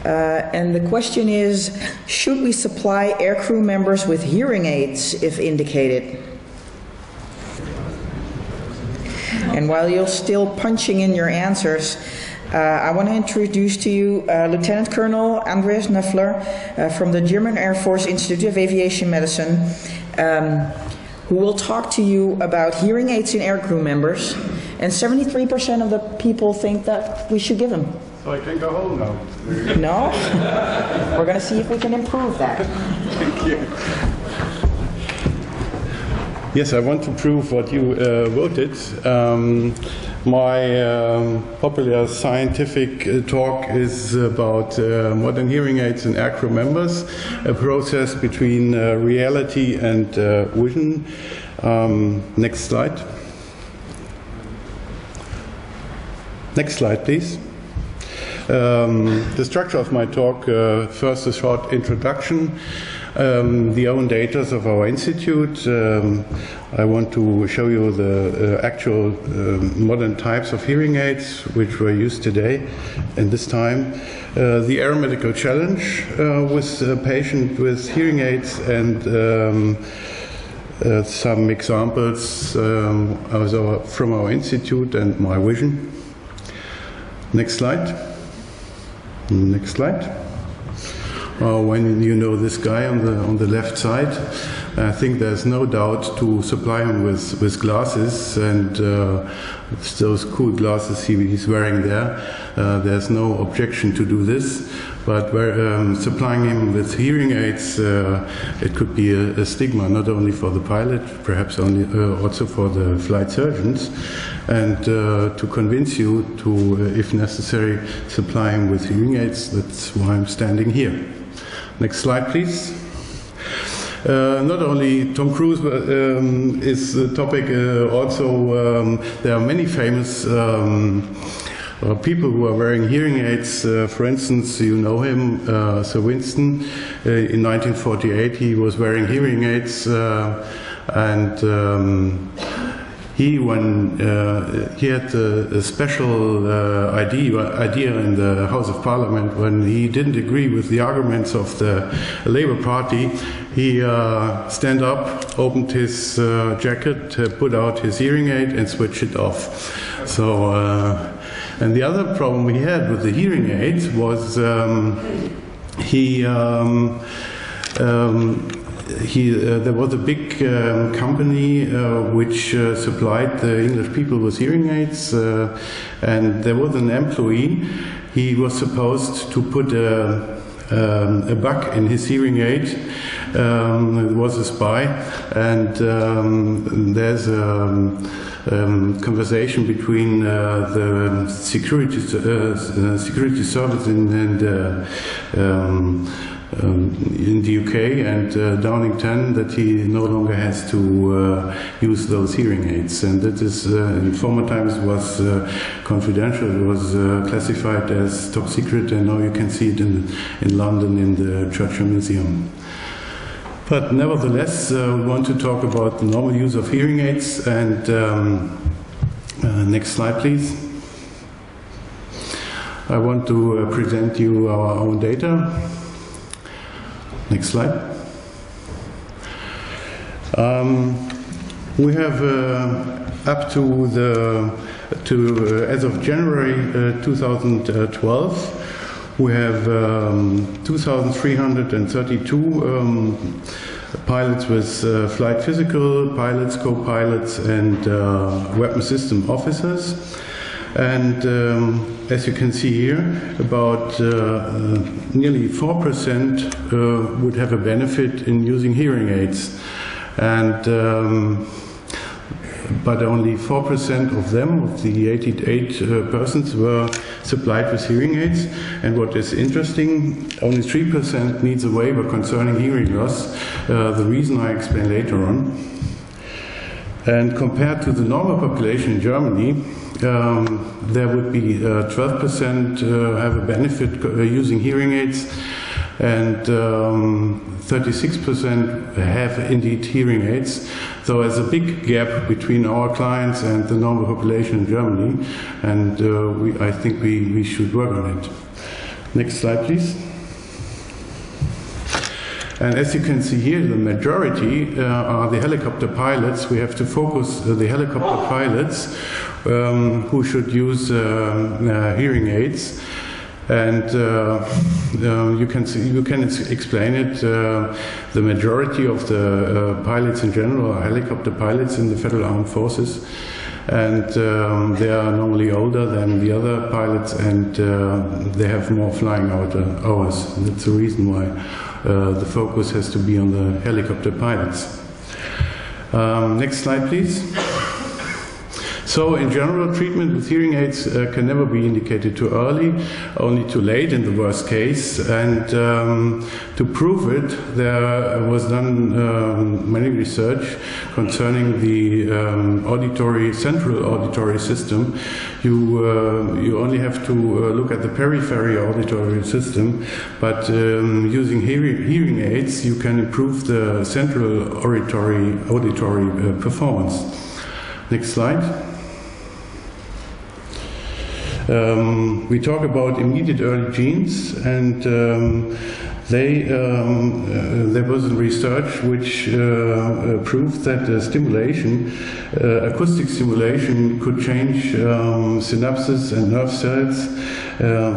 And the question is, should we supply aircrew members with hearing aids if indicated? And while you're still punching in your answers, I want to introduce to you Lieutenant Colonel Andreas Knoeffler from the German Air Force Institute of Aviation Medicine, who will talk to you about hearing aids in aircrew members. And 73% of the people think that we should give them. So I can go home now. No? We're going to see if we can improve that. Thank you. Yes, I want to prove what you voted. My popular scientific talk is about modern hearing aids in aircrew members, a process between reality and vision. Next slide. Next slide, please. The structure of my talk, first a short introduction, the own data of our institute. I want to show you the actual modern types of hearing aids which were used today and this time. The aeromedical challenge with a patient with hearing aids and some examples from our institute and my vision. Next slide. Next slide. When you know this guy on the left side, I think there's no doubt to supply him with glasses, and those cool glasses he's wearing there. There's no objection to do this, but supplying him with hearing aids, it could be a stigma not only for the pilot, perhaps also for the flight surgeons, and to convince you to, if necessary, supply him with hearing aids. That's why I'm standing here. Next slide, please. Not only Tom Cruise is the topic, also there are many famous people who are wearing hearing aids. For instance, you know him, Sir Winston. In 1948 he was wearing hearing aids, and he had a special idea in the House of Parliament when he didn't agree with the arguments of the Labour Party. He stand up, opened his jacket, put out his hearing aid and switched it off. So, and the other problem we had with the hearing aids was there was a big company which supplied the English people with hearing aids, and there was an employee. He was supposed to put a bug in his hearing aid. It was a spy, and there's a conversation between the security service in the UK and Downing 10 that he no longer has to use those hearing aids, and that is in former times was confidential. It was classified as top secret, and now you can see it in London in the Churchill Museum. But nevertheless, we want to talk about the normal use of hearing aids, and next slide, please. I want to present you our own data. Next slide. We have up to as of January 2012, we have 2,332 pilots with flight physical, pilots, co-pilots, and weapon system officers. And as you can see here, about nearly 4% would have a benefit in using hearing aids, and but only 4% of them, of the 88 persons, were supplied with hearing aids. And what is interesting, only 3% needs a waiver concerning hearing loss. The reason I explain later on. And compared to the normal population in Germany, there would be 12% have a benefit using hearing aids, and 36% have indeed hearing aids. So there's a big gap between our clients and the normal population in Germany, and I think we should work on it. Next slide, please. And as you can see here, the majority are the helicopter pilots. We have to focus the helicopter pilots who should use hearing aids. And you can explain it. The majority of the pilots in general are helicopter pilots in the Federal Armed Forces, and they are normally older than the other pilots, and they have more flying hours. And that's the reason why the focus has to be on the helicopter pilots. Next slide, please. So in general, treatment with hearing aids can never be indicated too early, only too late in the worst case. And to prove it, there was done many research concerning the central auditory system. You only have to look at the peripheral auditory system, but using hearing aids, you can improve the central auditory performance. Next slide. We talk about immediate early genes, and there was research which proved that acoustic stimulation could change synapses and nerve cells.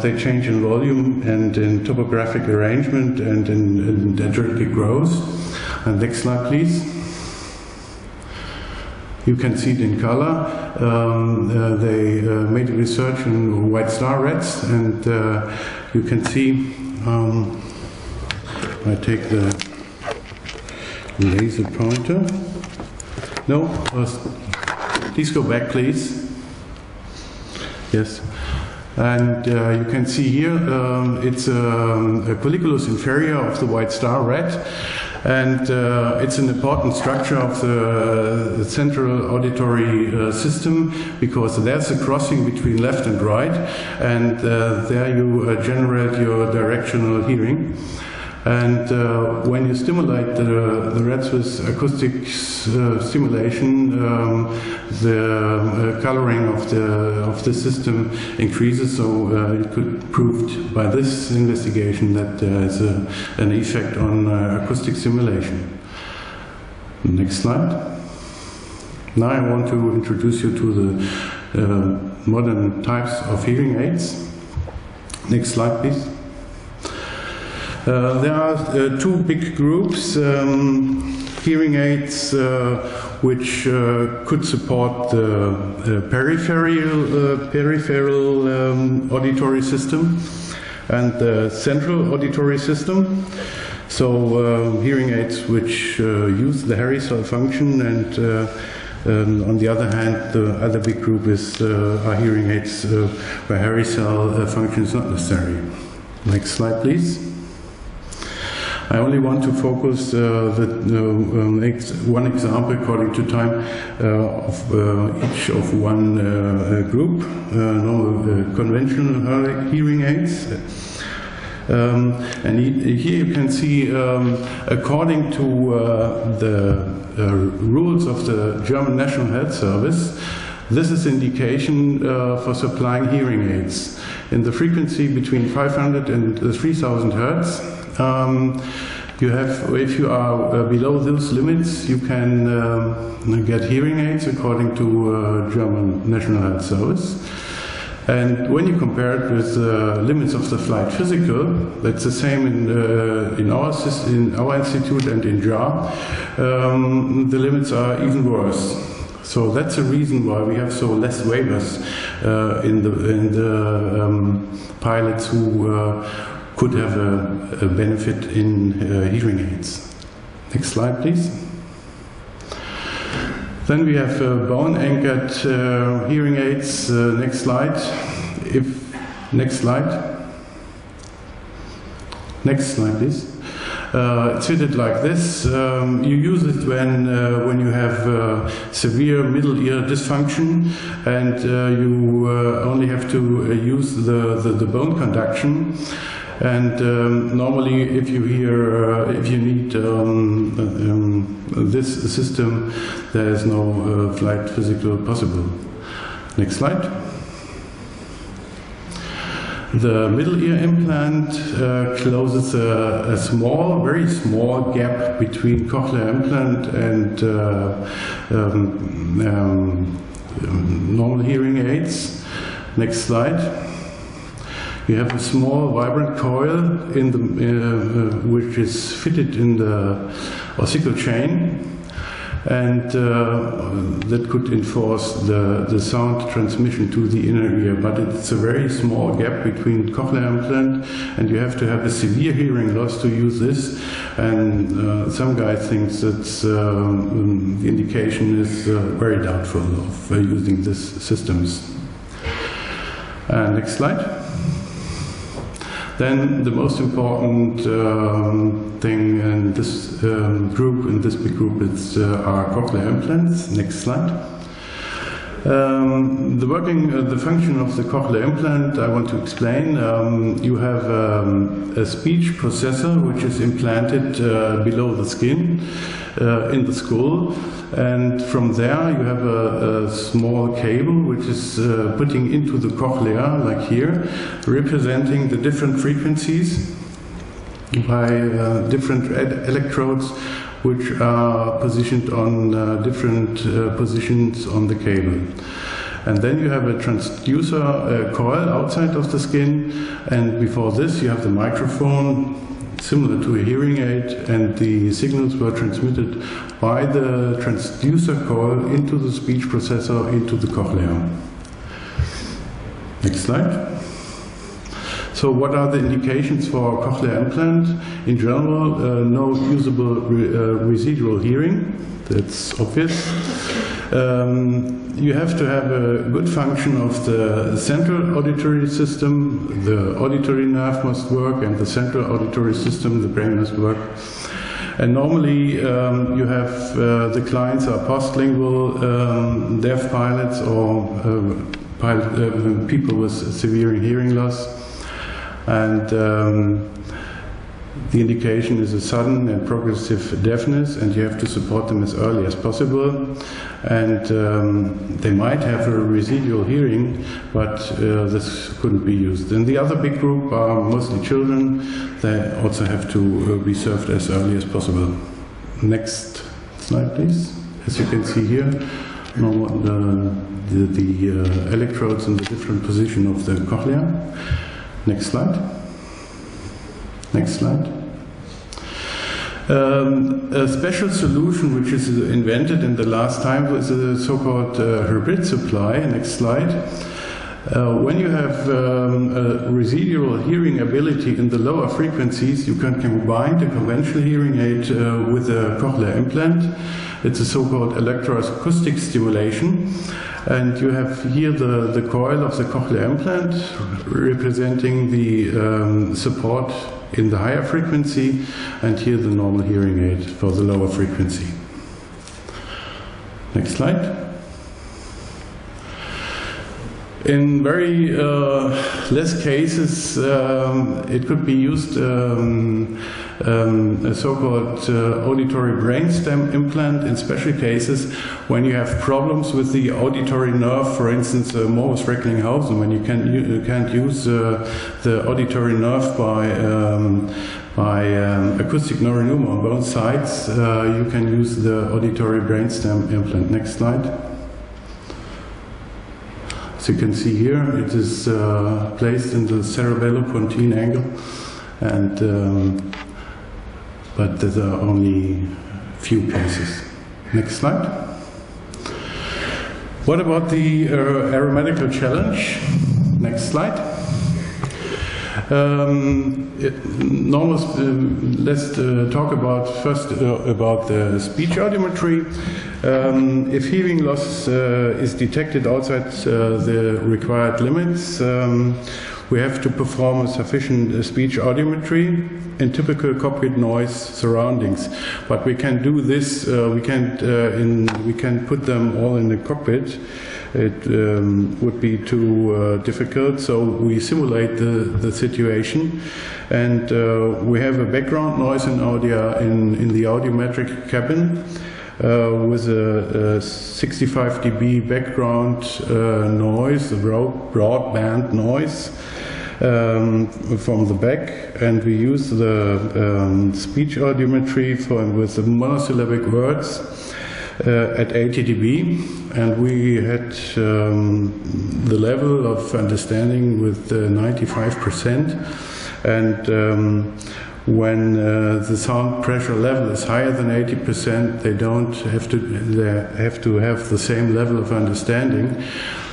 They change in volume and in topographic arrangement and in dendritic growth. And next slide, please. You can see it in color. They made research on white star rats, and you can see, I take the laser pointer. No, please go back, please. Yes. And you can see here, it's a colliculus inferior of the white star rat. And it's an important structure of the central auditory system, because there's a crossing between left and right, and there you generate your directional hearing. And when you stimulate the rats with acoustic stimulation, the coloring of the system increases. So it could proved by this investigation that there is an effect on acoustic stimulation. Next slide. Now I want to introduce you to the modern types of hearing aids. Next slide, please. There are two big groups, hearing aids which could support the peripheral auditory system and the central auditory system. So hearing aids which use the hairy cell function, and on the other hand, the other big group are hearing aids where hairy cell function is not necessary. Next slide, please. I only want to focus one example according to time of each of one group, normal conventional hearing aids. And here you can see, according to the rules of the German National Health Service, this is indication for supplying hearing aids in the frequency between 500 and 3000 Hertz. You have, if you are below those limits, you can get hearing aids according to German National Health Service. And when you compare it with the limits of the flight physical, that's the same in our institute and in JAR, the limits are even worse. So that's the reason why we have so less waivers in the pilots who could have a benefit in hearing aids. Next slide, please. Then we have bone-anchored hearing aids. Next slide. Next slide. Next slide, please. It's fitted like this. You use it when you have severe middle ear dysfunction, and you only have to use the bone conduction. And normally, if you need this system, there is no flight physical possible. Next slide. The middle ear implant closes a small, very small gap between cochlear implant and normal hearing aids. Next slide. You have a small vibrant coil in the, which is fitted in the ossicle chain, and that could enforce the sound transmission to the inner ear. But it's a very small gap between cochlear implant, and you have to have a severe hearing loss to use this. And some guy thinks that the indication is very doubtful of using these systems. Next slide. Then the most important thing in this group, in this big group, is our cochlear implants. Next slide. The function of the cochlear implant, I want to explain. You have a speech processor which is implanted below the skin in the skull, and from there you have a small cable which is putting into the cochlea, like here, representing the different frequencies by different electrodes which are positioned on different positions on the cable. And then you have a transducer coil outside of the skin, and before this you have the microphone, similar to a hearing aid, and the signals were transmitted by the transducer coil into the speech processor, into the cochlea. Next slide. So what are the indications for a cochlear implant? In general, no usable residual hearing, that's obvious. You have to have a good function of the central auditory system. The auditory nerve must work, and the central auditory system, the brain, must work. And normally you have the clients are postlingual deaf pilots or people with severe hearing loss. And the indication is a sudden and progressive deafness, and you have to support them as early as possible. And they might have a residual hearing, but this couldn't be used. And the other big group are mostly children. They also have to be served as early as possible. Next slide, please. As you can see here, the electrodes in the different position of the cochlea. Next slide. Next slide. A special solution which is invented in the last time was a so-called hybrid supply. Next slide. When you have a residual hearing ability in the lower frequencies, you can combine the conventional hearing aid with a cochlear implant. It's a so-called electroacoustic stimulation. And you have here the coil of the cochlear implant representing the support in the higher frequency, and here the normal hearing aid for the lower frequency. Next slide. In very less cases, it could be used a so-called auditory brainstem implant in special cases when you have problems with the auditory nerve, for instance, Morbus Recklinghausen, when you can't use the auditory nerve by acoustic neuronuma on both sides, you can use the auditory brainstem implant. Next slide. As you can see here, it is placed in the cerebellopontine angle, and but there are only few cases. Next slide. What about the aeromedical challenge? Next slide. Let's talk about first about the speech audiometry. If hearing loss is detected outside the required limits, we have to perform a sufficient speech audiometry in typical cockpit noise surroundings. But we can do this. We can put them all in the cockpit. It would be too difficult, so we simulate the situation, and we have a background noise in the audiometric cabin with a 65 dB background noise, a broadband noise, from the back, and we use the speech audiometry with the monosyllabic words at 80 dB, and we had the level of understanding with 95%, and when the sound pressure level is higher than 80%, they have to have the same level of understanding.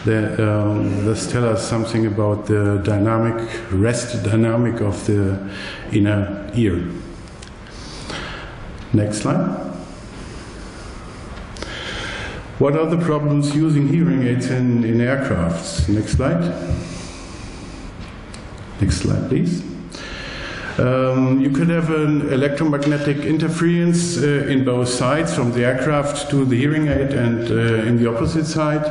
This tells us something about the rest dynamic of the inner ear. Next slide. What are the problems using hearing aids in aircrafts? Next slide. Next slide, please. You could have an electromagnetic interference in both sides, from the aircraft to the hearing aid, and in the opposite side.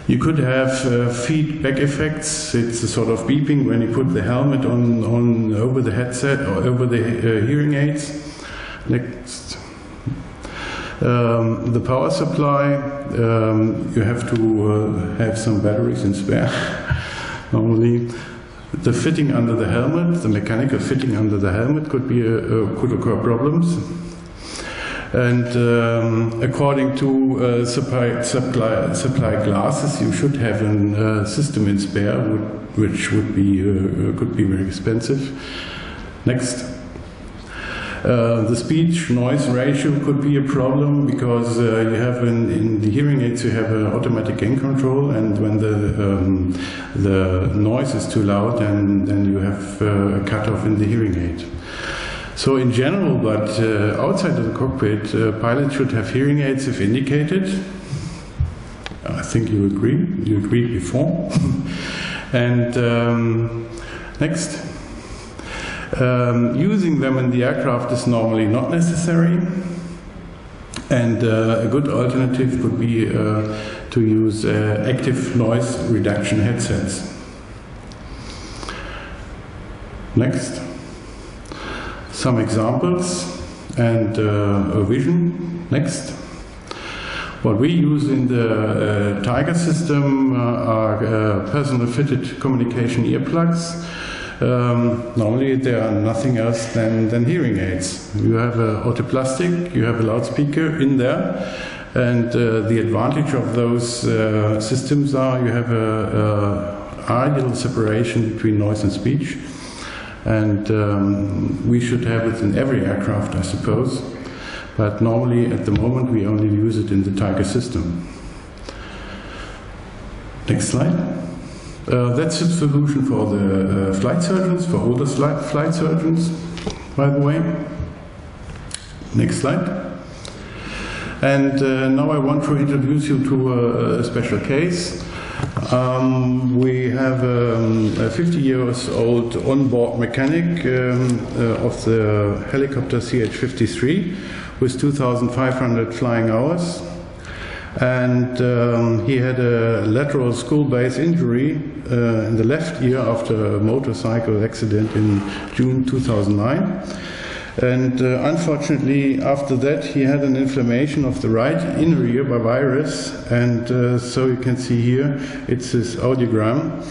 You could have feedback effects. It's a sort of beeping when you put the helmet on over the headset or over the hearing aids. Next. The power supply, you have to have some batteries in spare, normally. The fitting under the helmet, the mechanical fitting under the helmet could occur problems. And according to supply glasses, you should have a system in spare, which could be very expensive. Next. The speech-noise ratio could be a problem, because you have in the hearing aids you have an automatic gain control, and when the noise is too loud, then you have a cutoff in the hearing aid. So in general, but outside of the cockpit, pilots should have hearing aids if indicated. I think you agree. You agreed before. And next. Using them in the aircraft is normally not necessary, and a good alternative would be to use active noise reduction headsets. Next, some examples and a vision. Next. What we use in the Tiger system are personal fitted communication earplugs. Normally they are nothing else than hearing aids. You have a autoplastic, you have a loudspeaker in there, and the advantage of those systems are you have a ideal separation between noise and speech, and we should have it in every aircraft, I suppose, but normally at the moment we only use it in the Tiger system. Next slide. That's a solution for the flight surgeons, for older flight surgeons, by the way. Next slide. And now I want to introduce you to a special case. We have a 50-year-old onboard mechanic of the helicopter CH-53 with 2,500 flying hours. And he had a lateral skull base injury in the left ear after a motorcycle accident in June 2009. And unfortunately, after that, he had an inflammation of the right inner ear by virus. And so you can see here, it's his audiogram.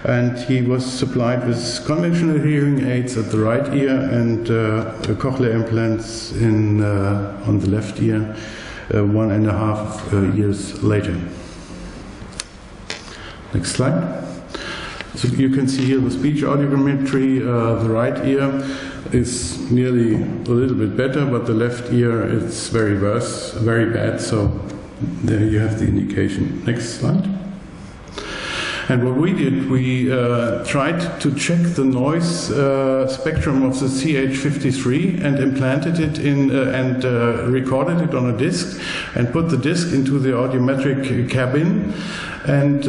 And he was supplied with conventional hearing aids at the right ear and cochlear implants on the left ear. 1.5 years later. Next slide. So you can see here the speech audiometry. The right ear is merely a little bit better, but the left ear is very worse, very bad. So there you have the indication. Next slide. And what we did, we tried to check the noise spectrum of the CH-53 and implanted it in and recorded it on a disc and put the disc into the audiometric cabin. And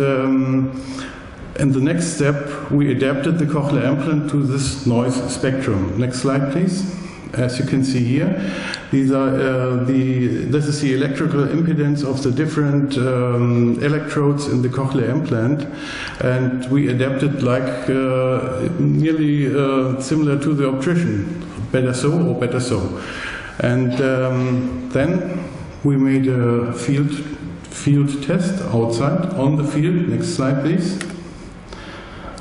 in the next step, we adapted the cochlear implant to this noise spectrum. Next slide, please. As you can see here, this is the electrical impedance of the different electrodes in the cochlear implant, and we adapted like nearly similar to the optician, better so or better so. And then we made a field test outside on the field. Next slide, please.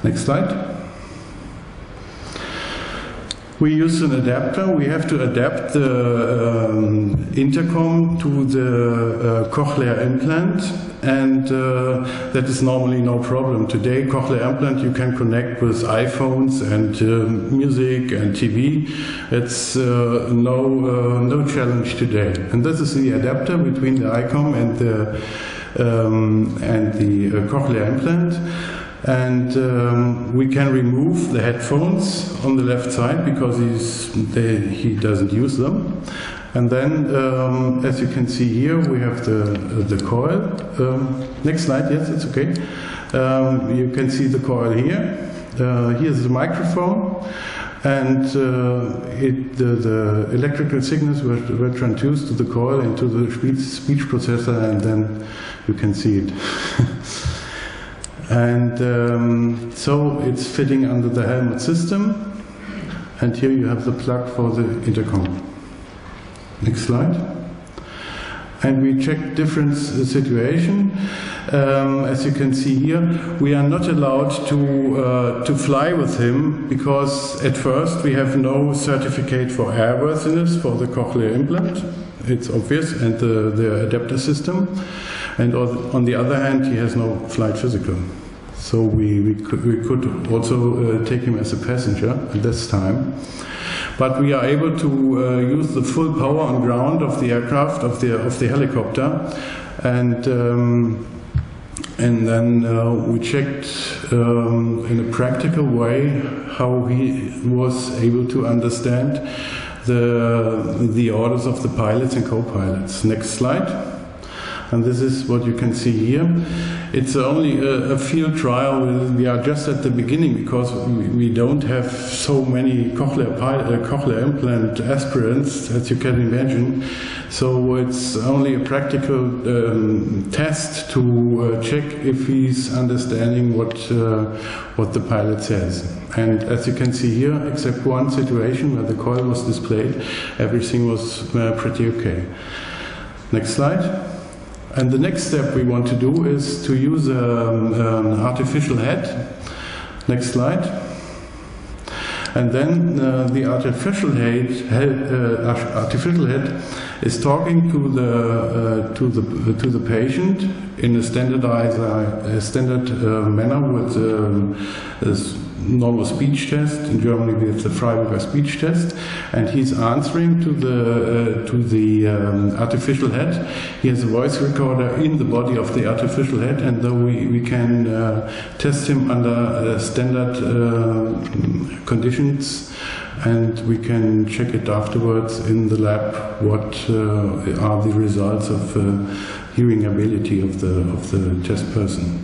Next slide. We use an adapter. We have to adapt the intercom to the cochlear implant, and that is normally no problem. Today, cochlear implant you can connect with iPhones and music and TV. It's no challenge today. And this is the adapter between the ICOM and the cochlear implant. And we can remove the headphones on the left side because he doesn't use them. And then, as you can see here, we have the coil. Next slide, yes, it's okay. You can see the coil here. Here's the microphone, and the electrical signals were transduced to the coil into the speech processor, and then you can see it. And so it's fitting under the helmet system, and here you have the plug for the intercom. Next slide. And we check different situation. As you can see here, we are not allowed to fly with him because at first we have no certificate for airworthiness for the cochlear implant. It's obvious, and the adapter system. And on the other hand, he has no flight physical. So we could also take him as a passenger at this time. But we are able to use the full power on ground of the aircraft, of the helicopter, and then we checked in a practical way how he was able to understand the orders of the pilots and co-pilots. Next slide. And this is what you can see here. It's only a field trial. We are just at the beginning because we don't have so many cochlear implant aspirants, as you can imagine. So it's only a practical test to check if he's understanding what the pilot says. And as you can see here, except one situation where the coil was displayed, everything was pretty okay. Next slide. And the next step we want to do is to use an artificial head. Next slide. And then the artificial head is talking to the patient in a standard manner with a normal speech test. In Germany we have the Freiburger speech test, and he's answering to the artificial head. He has a voice recorder in the body of the artificial head, and though we can test him under standard conditions, and we can check it afterwards in the lab what are the results of hearing ability of the test person.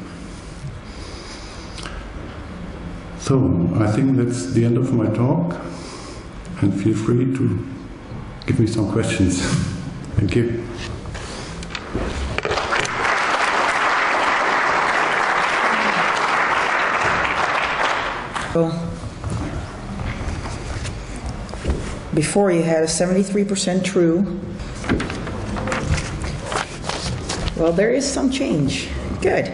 So I think that's the end of my talk, and feel free to give me some questions. Thank you. Well, before you had a 73% true. Well, there is some change. Good.